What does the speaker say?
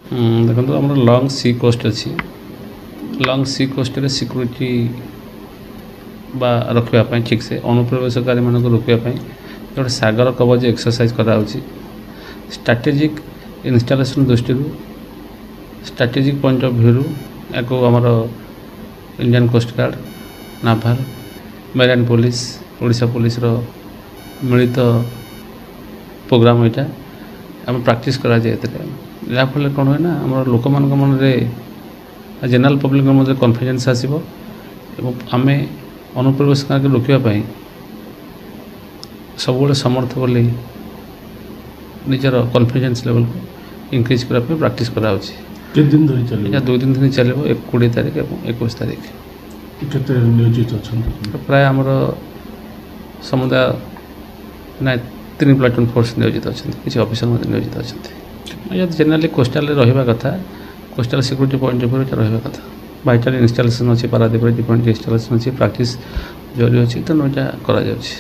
ଦେଖନ୍ତୁ ଆମର long C cost ଅଛି। ଲଙ୍ଗ୍ ସି କୋଷ୍ଟରେ ସିକ୍ୟୁରିଟି ବା ରଖିବା ପାଇଁ ଠିକ୍ସେ ଅନୁପ୍ରବେଶକାରୀମାନଙ୍କୁ ରୋକିବା ପାଇଁ ଗୋଟେ ସାଗର କବଚ ଏକ୍ସରସାଇଜ୍ କରାହେଉଛି। ଷ୍ଟ୍ରାଟେଜିକ୍ ଇନଷ୍ଟଲେସନ୍ ଦୃଷ୍ଟିରୁ ଷ୍ଟ୍ରାଟେଜିକ୍ ପଏଣ୍ଟ ଅଫ୍ ଭ୍ୟୁରୁ ୟାକୁ ଆମର Indian coastguard, naval, marine police, Odisha ପୋଲିସର ମିଳିତ ପ୍ରୋଗ୍ରାମ୍ ଏଇଟା ଆମେ ପ୍ରାକ୍ଟିସ୍ କରାଯାଏ। ଏଥିରେ ଯାହାଫଳରେ କ'ଣ ହୁଏ ନା ଆମର ଲୋକମାନଙ୍କ ମନରେ ଜେନେରାଲ୍ ପବ୍ଲିକ୍ଙ୍କ ମଧ୍ୟରେ କନଫିଡେନ୍ସ ଆସିବ ଏବଂ ଆମେ ଅନୁପ୍ରବେଶକାରୀଙ୍କୁ ରୋକିବା ପାଇଁ ସବୁବେଳେ ସମର୍ଥ ବୋଲି ନିଜର କନଫିଡେନ୍ସ ଲେଭେଲକୁ ଇନକ୍ରିଜ୍ କରିବା ପାଇଁ ପ୍ରାକ୍ଟିସ୍ କରାହେଉଛି। କେତେ ଦିନ ଧରି ଚାଲିବ? ଏହା 2 ଦିନ ଧରି ଚାଲିବ, 20 ତାରିଖ ଏବଂ 21 ତାରିଖ। କେତେ ନିୟୋଜିତ ଅଛନ୍ତି? ପ୍ରାୟ ଆମର ସମୁଦାୟ 3 ପ୍ଲାଟୁନ୍ ଫୋର୍ସ ନିୟୋଜିତ ଅଛନ୍ତି, କିଛି ଅଫିସର ମଧ୍ୟ ନିୟୋଜିତ ଅଛନ୍ତି। ଜେନେରାଲି କୋଷ୍ଟାଲରେ ରହିବା କଥା, କୋଷ୍ଟାଲ ସିକ୍ୟୁରିଟି ପଏଣ୍ଟ ଅଫ୍ ଭ୍ୟୁରେ ରହିବା କଥା। ଭାଇଟାଲ୍ ଇନଷ୍ଟଲେସନ୍ ଅଛି, ପାରାଦ୍ୱୀପରେ ଡିଫରେଣ୍ଟ ଇନଷ୍ଟଲେସନ୍ ଅଛି, ପ୍ରାକ୍ଟିସ୍ ଜରୁରୀ ଅଛି, ତେଣୁ ଏଇଟା କରାଯାଉଛି।